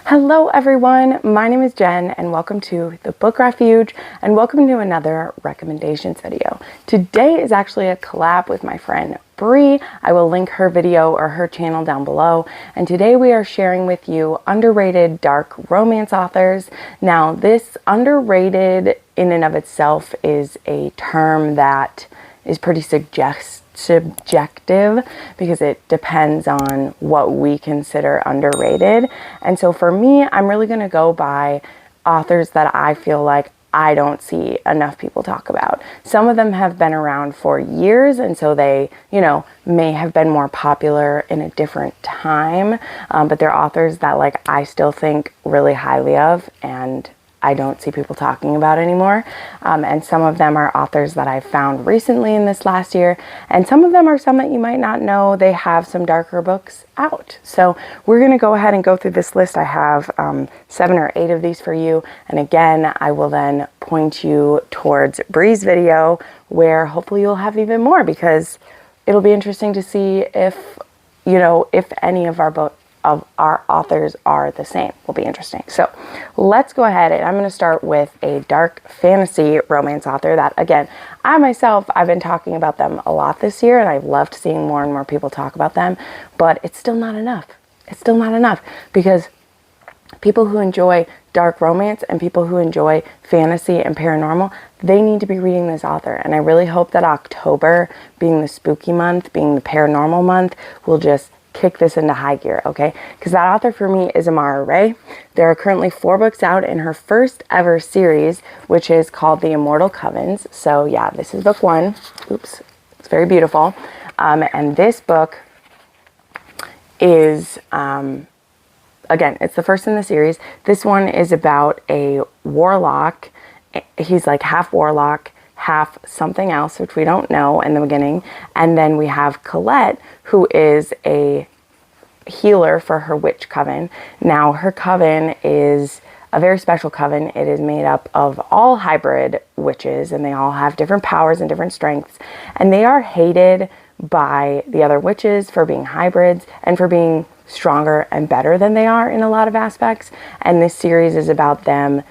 Hello everyone, my name is Jen and welcome to the Book Refuge and welcome to another recommendations video. Today is actually a collab with my friend Bree. I will link her video or her channel down below, and today we are sharing with you underrated dark romance authors. Now this underrated in and of itself is a term that is pretty subjective because it depends on what we consider underrated. And so for me, I'm really going to go by authors that I feel like I don't see enough people talk about. Some of them have been around for years, and so they, may have been more popular in a different time, but they're authors that I still think really highly of and I don't see people talking about anymore. And some of them are authors that I've found recently in this last year. And some of them are some that you might not know. They have some darker books out. So we're going to go ahead and go through this list. I have 7 or 8 of these for you. And again, I will then point you towards Bree's video where hopefully you'll have even more, because it'll be interesting to see if, if any of our authors are the same. Will be interesting. So let's go ahead, and I'm going to start with a dark fantasy romance author that, again, I've been talking about them a lot this year, and I've loved seeing more and more people talk about them, but it's still not enough. It's still not enough, because people who enjoy dark romance and people who enjoy fantasy and paranormal, they need to be reading this author. And I really hope that October, being the spooky month, being the paranormal month, will just kick this into high gear, okay? Because that author for me is Amara Ray. There are currently 4 books out in her first ever series, which is called The Immortal Covens. So yeah, this is book 1. Oops, it's very beautiful. And this book is, again, it's the first in the series. This one is about a warlock. He's like half warlock, half something else, which we don't know in the beginning. And then we have Colette, who is a healer for her witch coven. Now, her coven is a very special coven. It is made up of all hybrid witches, and they all have different powers and different strengths. And they are hated by the other witches for being hybrids and for being stronger and better than they are in a lot of aspects. And this series is about them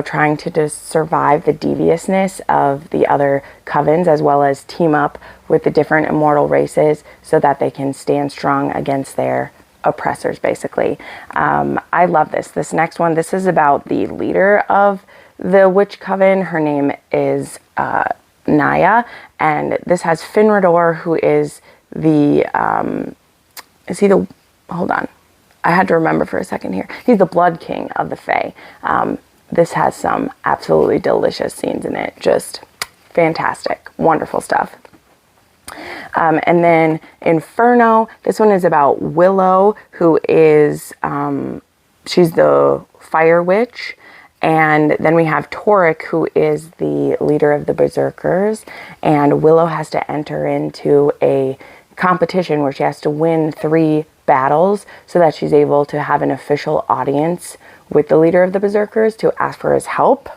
trying to just survive the deviousness of the other covens, as well as team up with the different immortal races so that they can stand strong against their oppressors, basically. I love this. This next one, this is about the leader of the witch coven. Her name is Naya, and this has Finrador, who is hold on. I had to remember for a second here. He's the Blood King of the Fae. This has some absolutely delicious scenes in it. Just fantastic. Wonderful stuff. And then Inferno. This one is about Willow, who is, she's the fire witch. And then we have Toric, who is the leader of the Berserkers. And Willow has to enter into a competition where she has to win 3 battles so that she's able to have an official audience with the leader of the Berserkers to ask for his help,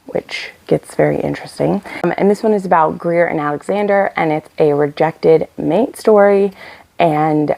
which gets very interesting. And this one is about Greer and Alexander, and it's a rejected mate story. And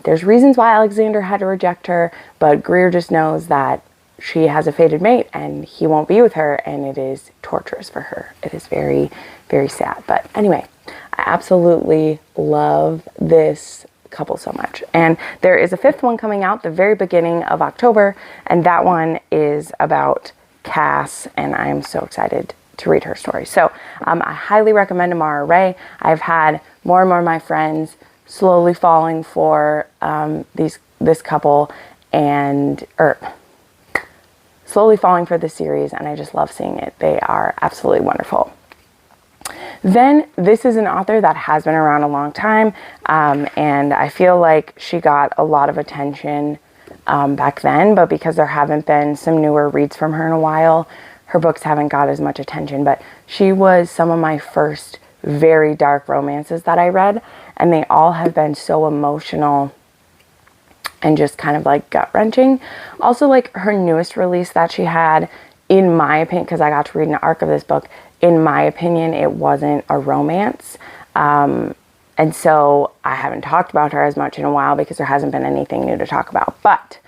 there's reasons why Alexander had to reject her, but Greer just knows that she has a fated mate and he won't be with her, and it is torturous for her. It is very, very sad. But anyway, I absolutely love this couple so much. And there is a 5th one coming out the very beginning of October, and that one is about Cass, and I'm so excited to read her story. So I highly recommend Amara Ray. I've had more and more of my friends slowly falling for this couple, slowly falling for the series, and I just love seeing it. They are absolutely wonderful. Then this is an author that has been around a long time, and I feel like she got a lot of attention back then, but because there haven't been some newer reads from her in a while, her books haven't got as much attention. But she was some of my first very dark romances that I read, and they all have been so emotional and just kind of gut-wrenching. Also, her newest release that she had, in my opinion, because I got to read an arc of this book, in my opinion, it wasn't a romance. And so I haven't talked about her as much in a while because there hasn't been anything new to talk about. But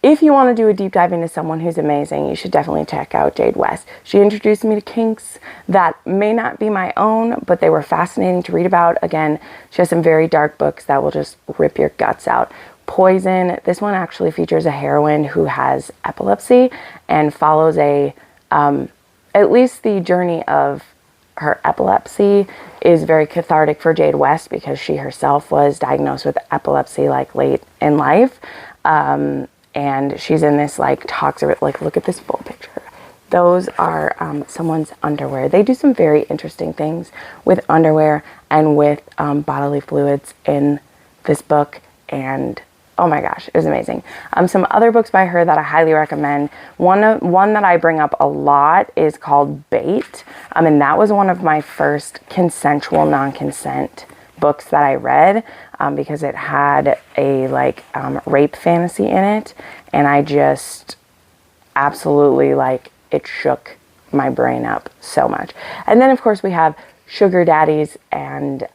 if you want to do a deep dive into someone who's amazing, you should definitely check out Jade West. She introduced me to kinks that may not be my own, but they were fascinating to read about. Again, she has some very dark books that will just rip your guts out. Poison, this one actually features a heroine who has epilepsy and follows at least the journey of her epilepsy is very cathartic for Jade West because she herself was diagnosed with epilepsy like late in life. And she's in this like talks of it, like look at this full picture. Those are someone's underwear. They do some very interesting things with underwear and with bodily fluids in this book, and oh my gosh, it was amazing. Some other books by her that I highly recommend. One that I bring up a lot is called Bait, and that was one of my first consensual non-consent books that I read because it had a rape fantasy in it, and I just absolutely it shook my brain up so much. And then of course we have Sugar Daddies and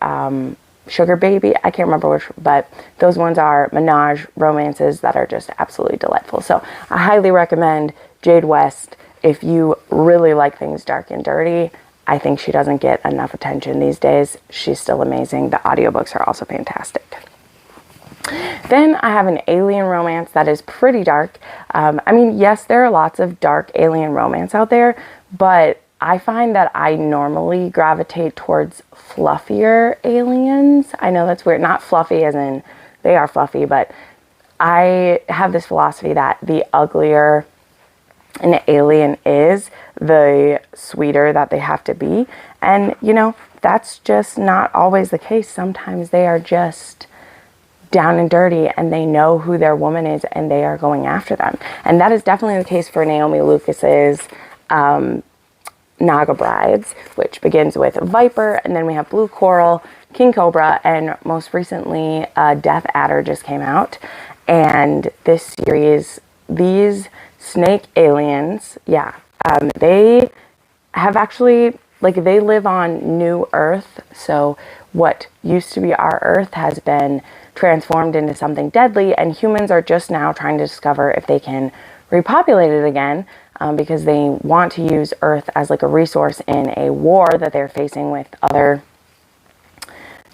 Sugar Baby, I can't remember which, but those ones are menage romances that are just absolutely delightful. So I highly recommend Jade West if you really like things dark and dirty. I think she doesn't get enough attention these days. She's still amazing. The audiobooks are also fantastic. Then I have an alien romance that is pretty dark. I mean, yes, there are lots of dark alien romance out there, but I find that I normally gravitate towards fluffier aliens. I know that's weird. Not fluffy as in they are fluffy, but I have this philosophy that the uglier an alien is, the sweeter that they have to be. And, you know, that's just not always the case. Sometimes they are just down and dirty and they know who their woman is and they are going after them. And that is definitely the case for Naomi Lucas's Naga Brides, which begins with Viper, and then we have Blue Coral, King Cobra, and most recently Death Adder just came out. And this series, these snake aliens, they have actually, they live on New Earth. So what used to be our Earth has been transformed into something deadly, and humans are just now trying to discover if they can repopulate it again. Because they want to use Earth as a resource in a war that they're facing with other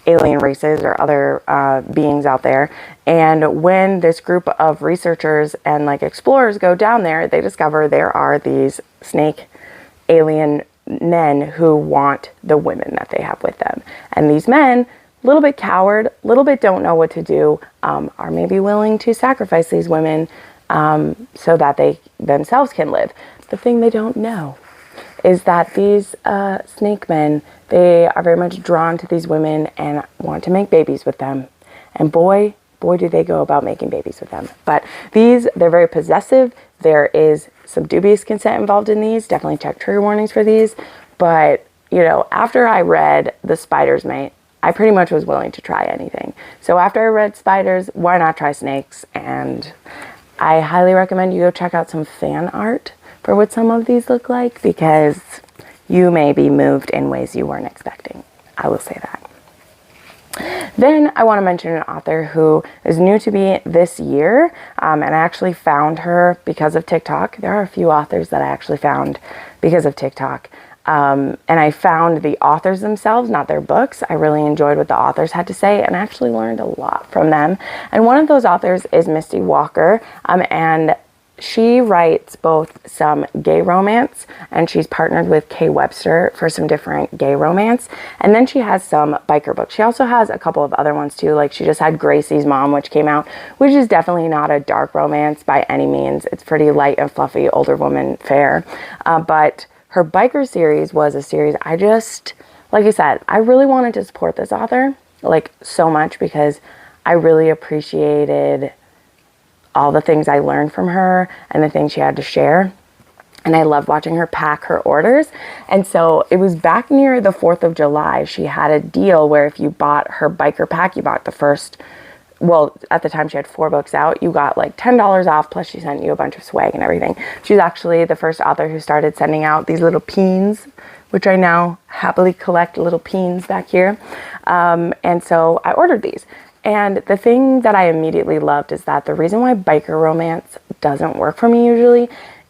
alien races or other beings out there. And when this group of researchers and explorers go down there, they discover there are these snake alien men who want the women that they have with them. And these men, a little bit coward, a little bit don't know what to do, are maybe willing to sacrifice these women so that they themselves can live. The thing they don't know is that these snake men, they are very much drawn to these women and want to make babies with them. And boy do they go about making babies with them. But they're very possessive. There is some dubious consent involved in these. Definitely check trigger warnings for these. But, you know, after I read The Spider's Mate, I pretty much was willing to try anything. So after I read spiders, why not try snakes? And I highly recommend you go check out some fan art for what some of these look like, because you may be moved in ways you weren't expecting. I will say that. Then I want to mention an author who is new to me this year, and I actually found her because of TikTok. There are a few authors that I actually found because of TikTok. And I found the authors themselves, not their books. I really enjoyed what the authors had to say and actually learned a lot from them. And one of those authors is Misty Walker, and she writes both some gay romance, and she's partnered with Kay Webster for some different gay romance. And then she has some biker books. She also has a couple of other ones too. She just had Gracie's Mom, which came out, which is definitely not a dark romance by any means. It's pretty light and fluffy, older woman fare. But her biker series was a series I just, like I said, I really wanted to support this author, so much, because I really appreciated all the things I learned from her and the things she had to share. And I loved watching her pack her orders. And so it was back near the 4th of July. She had a deal where if you bought her biker pack, you bought the first, well, at the time she had 4 books out, you got $10 off, plus she sent you a bunch of swag and everything. She's actually the first author who started sending out these little peens, which I now happily collect, little peens back here. And so I ordered these. And the thing that I immediately loved is that the reason why biker romance doesn't work for me usually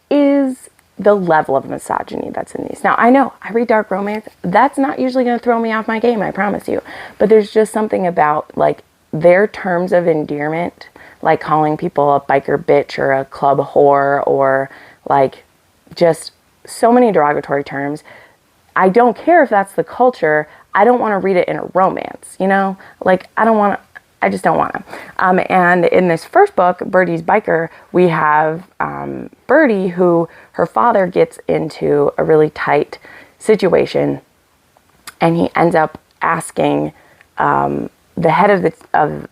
is the level of misogyny that's in these. Now, I know I read dark romance. That's not usually going to throw me off my game, I promise you. But there's just something about like their terms of endearment, like calling people a biker bitch or a club whore or like just so many derogatory terms. I don't care if that's the culture. I don't want to read it in a romance, you know? Like, I just don't want to. And in this first book, Birdie's Biker, we have Birdie, who her father gets into a really tight situation, and he ends up asking the head of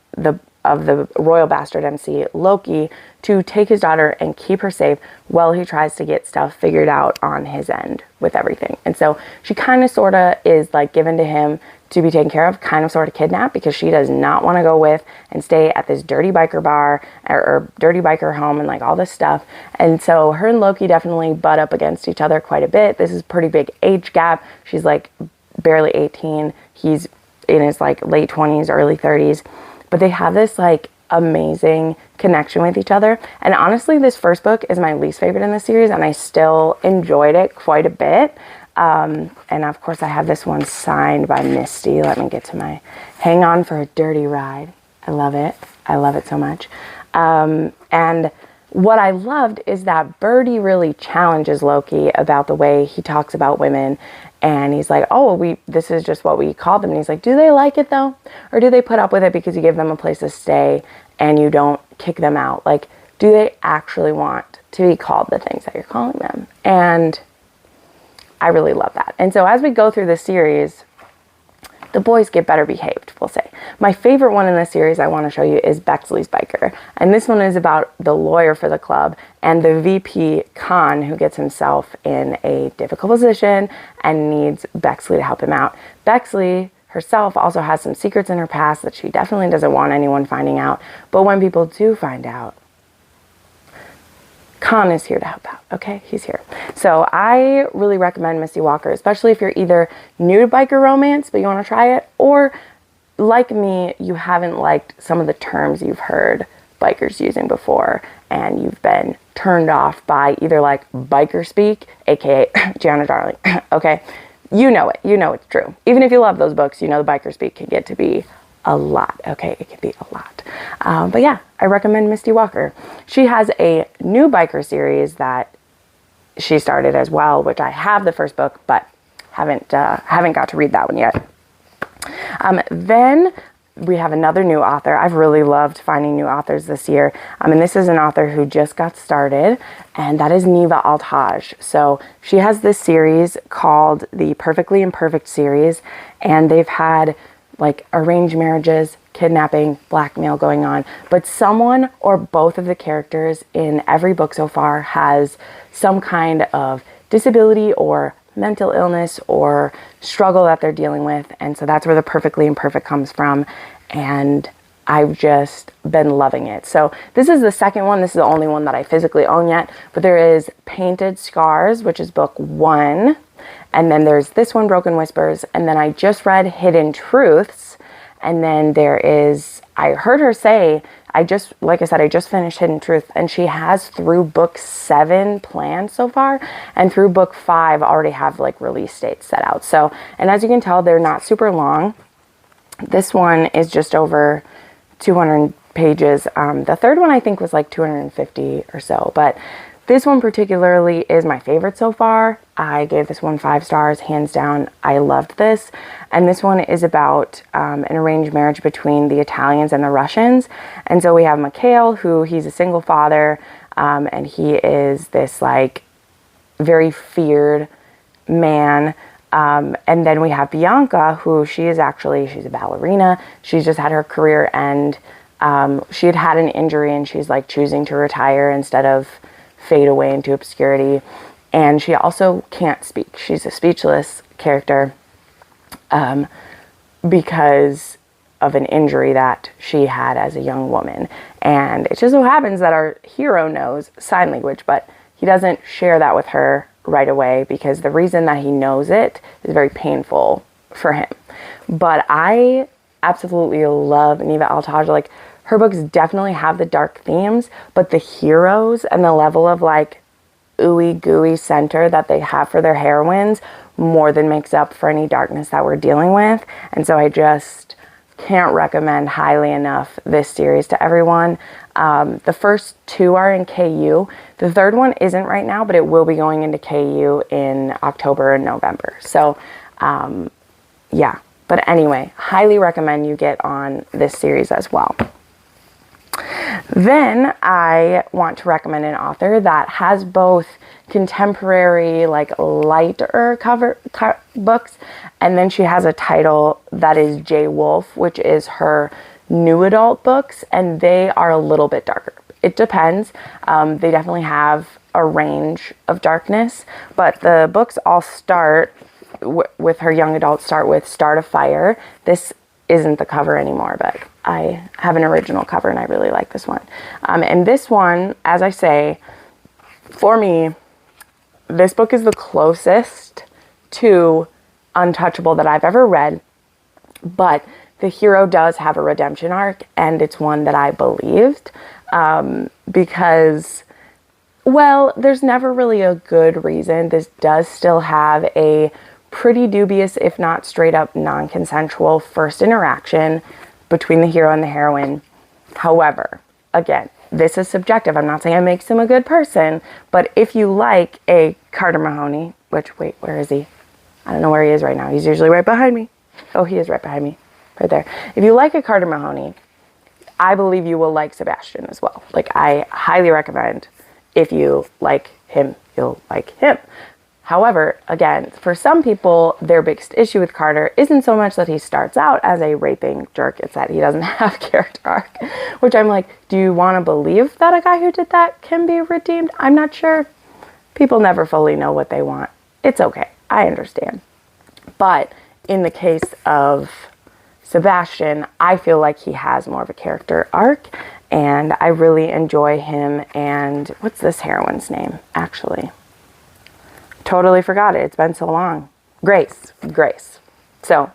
the royal bastard MC, Loki, to take his daughter and keep her safe while he tries to get stuff figured out on his end with everything. And so she kind of sort of is like given to him to be taken care of, kind of sort of kidnapped, because she does not want to go with and stay at this dirty biker bar or dirty biker home and like all this stuff. And so her and Loki definitely butt up against each other quite a bit. This is a pretty big age gap. She's like barely 18. He's in his like late 20s, early 30s. But they have this like amazing connection with each other. And honestly, this first book is my least favorite in the series, and I still enjoyed it quite a bit. And of course, I have this one signed by Misty. Let me get to my Hang On for a Dirty Ride. I love it. I love it so much. And what I loved is that Birdie really challenges Loki about the way he talks about women. And he's like, oh, this is just what we call them. And he's like, do they like it though? Or do they put up with it because you give them a place to stay and you don't kick them out? Like, do they actually want to be called the things that you're calling them? And I really love that. And so as we go through this series, the boys get better behaved, we'll say. My favorite one in this series I want to show you is Bexley's Biker. And this one is about the lawyer for the club and the VP, Khan, who gets himself in a difficult position and needs Bexley to help him out. Bexley herself also has some secrets in her past that she definitely doesn't want anyone finding out. But when people do find out, Khan is here to help out, okay? He's here. So I really recommend Misty Walker, especially if you're either new to biker romance, but you want to try it, or like me, you haven't liked some of the terms you've heard bikers using before, and you've been turned off by either like biker speak, aka Gianna Darling, okay? You know it. You know it's true. Even if you love those books, you know the biker speak can get to be a lot, okay? It can be a lot. But yeah, I recommend Misty Walker. She has a new biker series that she started as well, which I have the first book, but haven't got to read that one yet. Then we have another new author. I've really loved finding new authors this year. And this is an author who just got started, and that is Neva Altaj. So she has this series called the Perfectly Imperfect series, and they've had like arranged marriages, kidnapping, blackmail going on. But someone or both of the characters in every book so far has some kind of disability or mental illness or struggle that they're dealing with. And so that's where the Perfectly Imperfect comes from. And I've just been loving it. So this is the second one. This is the only one that I physically own yet. But there is Painted Scars, which is book 1. And then there's this one, Broken Whispers. And then I just read Hidden Truths. And then there is, I heard her say, like I said, I just finished Hidden Truth. And she has through book 7 planned so far. And through book 5 already have like release dates set out. So, and as you can tell, they're not super long. This one is just over 200 pages. The third one I think was like 250 or so. But this one particularly is my favorite so far. I gave this one 5 stars, hands down. I loved this. And this one is about an arranged marriage between the Italians and the Russians. And so we have Mikhail, who he's a single father, and he is this like very feared man. And then we have Bianca, who she's a ballerina. She's just had her career end. She had an injury and she's like choosing to retire instead of fade away into obscurity. And she also can't speak. She's a speechless character because of an injury that she had as a young woman. And it just so happens that our hero knows sign language, but he doesn't share that with her right away because the reason that he knows it is very painful for him. But I absolutely love Neva Altaj. Like, her books definitely have the dark themes, but the heroes and the level of like ooey gooey center that they have for their heroines more than makes up for any darkness that we're dealing with. And so I just can't recommend highly enough this series to everyone. The first 2 are in KU. The third one isn't right now, but it will be going into KU in October and November. So yeah, but anyway, highly recommend you get on this series as well. Then I want to recommend an author that has both contemporary, like lighter cover books, and then she has a title that is J. Wolfe, which is her new adult books, and they are a little bit darker. It depends. They definitely have a range of darkness, but the books all start with her young adult start with Start a Fire. This isn't the cover anymore, but I have an original cover and I really like this one. And this one, as I say, for me, this book is the closest to Untouchable that I've ever read, but the hero does have a redemption arc, and it's one that I believed, because, well, there's never really a good reason. This does still have a pretty dubious, if not straight up non-consensual first interaction between the hero and the heroine. However, again, this is subjective. I'm not saying it makes him a good person, but if you like a Carter Mahoney, which, wait, where is he? I don't know where he is right now. He's usually right behind me. Oh, he is right behind me, right there. If you like a Carter Mahoney, I believe you will like Sebastian as well. Like, I highly recommend, if you like him, you'll like him. However, again, for some people, their biggest issue with Carter isn't so much that he starts out as a raping jerk, it's that he doesn't have character arc, which I'm like, do you want to believe that a guy who did that can be redeemed? I'm not sure. People never fully know what they want. It's okay. I understand. But in the case of Sebastian, I feel like he has more of a character arc, and I really enjoy him. And what's this heroine's name, actually? Totally forgot it. It's been so long. Grace. So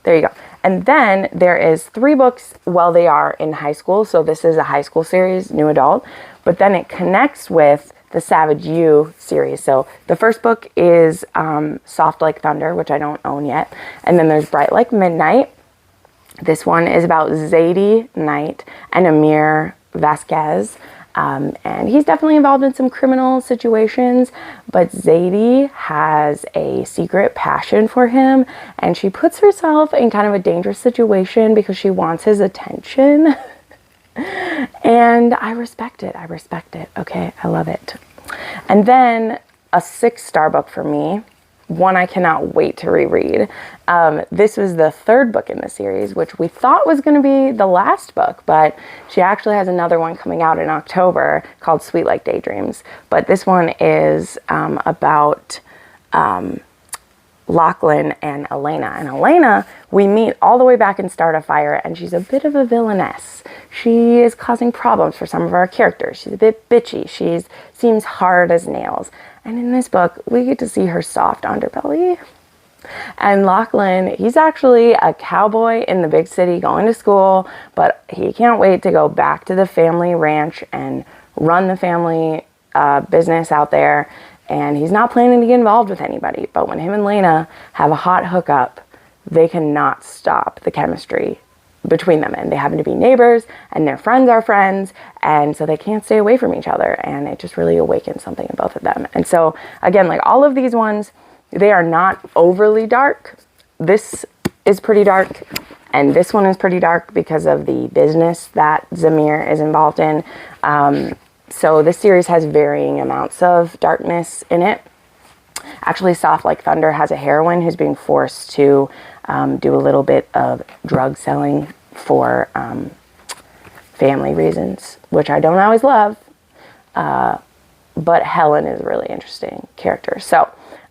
there you go. And then there is 3 books while they are in high school. So this is a high school series, new adult, but then it connects with the Savage You series. So the first book is Soft Like Thunder, which I don't own yet. And then there's Bright Like Midnight. This one is about Zadie Knight and Amir Vasquez. And he's definitely involved in some criminal situations, but Zadie has a secret passion for him, and she puts herself in kind of a dangerous situation because she wants his attention. And I respect it. Okay, I love it. And then a 6-star book for me, one I cannot wait to reread. This was the 3rd book in the series, which we thought was going to be the last book, but she actually has another one coming out in October called Sweet Like Daydreams. But this one is about Lachlan and Elena. And Elena, we meet all the way back in Start a Fire, and she's a bit of a villainess. She is causing problems for some of our characters. She's a bit bitchy. She seems hard as nails. And in this book, we get to see her soft underbelly. And Lachlan, he's actually a cowboy in the big city going to school, but he can't wait to go back to the family ranch and run the family business out there. And he's not planning to get involved with anybody. But when him and Lena have a hot hookup, they cannot stop the chemistry between them. And they happen to be neighbors, and their friends are friends, and so they can't stay away from each other. And it just really awakens something in both of them. And so, again, like all of these ones, they are not overly dark. This is pretty dark, and this one is pretty dark because of the business that Zamir is involved in. So this series has varying amounts of darkness in it. Actually, Soft Like Thunder has a heroine who's being forced to do a little bit of drug selling for family reasons, which I don't always love. But Helen is a really interesting character. So,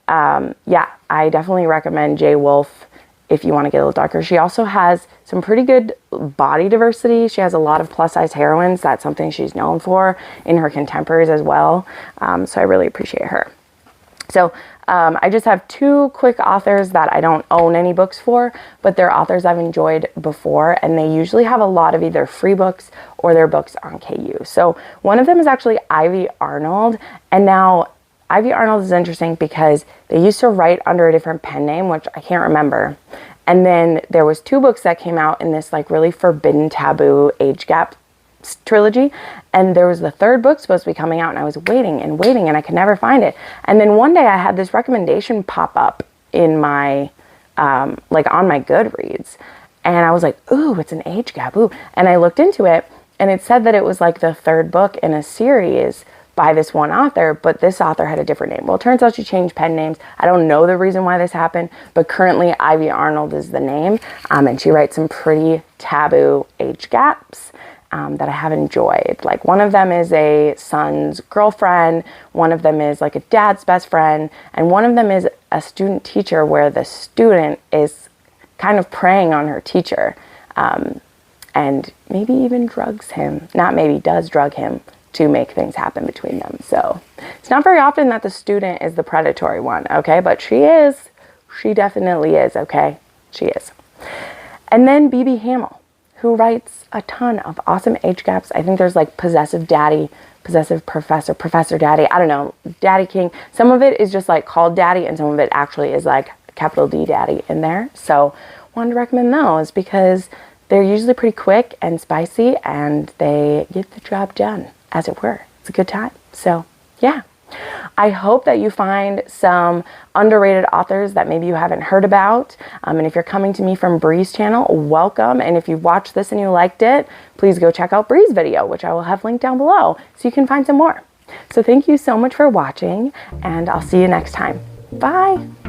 yeah, I definitely recommend J. Wolfe if you want to get a little darker. She also has some pretty good body diversity. She has a lot of plus-size heroines. That's something she's known for in her contemporaries as well. So I really appreciate her. So I just have two quick authors that I don't own any books for, but they're authors I've enjoyed before, and they usually have a lot of either free books or their books on KU. So one of them is actually Ivy Arnold, and now Ivy Arnold is interesting because they used to write under a different pen name, which I can't remember. And then there was two books that came out in this like really forbidden taboo age gap trilogy, and there was the third book supposed to be coming out, and I was waiting and waiting and I could never find it. And then one day I had this recommendation pop up in my like on my Goodreads, and I was like, ooh, it's an age gap, ooh. And I looked into it, and it said that it was like the third book in a series by this one author, but this author had a different name. Well, it turns out she changed pen names. I don't know the reason why this happened, but currently Ivy Arnold is the name, and she writes some pretty taboo age gaps that I have enjoyed. Like one of them is a son's girlfriend, one of them is like a dad's best friend, and one of them is a student teacher where the student is kind of preying on her teacher, and maybe even drugs him. Not maybe, does drug him to make things happen between them. So it's not very often that the student is the predatory one, okay? But she is. She definitely is, okay? She is. And then BB Hamel, who writes a ton of awesome age gaps. I think there's like Possessive Daddy, Possessive Professor, Professor Daddy, I don't know, Daddy King. Some of it is just like called Daddy, and some of it actually is like capital D Daddy in there. So wanted to recommend those because they're usually pretty quick and spicy, and they get the job done, as it were. It's a good time. So yeah, I hope that you find some underrated authors that maybe you haven't heard about. And if you're coming to me from Bree's channel, welcome. And if you watched this and you liked it, please go check out Bree's video, which I will have linked down below so you can find some more. So thank you so much for watching, and I'll see you next time. Bye.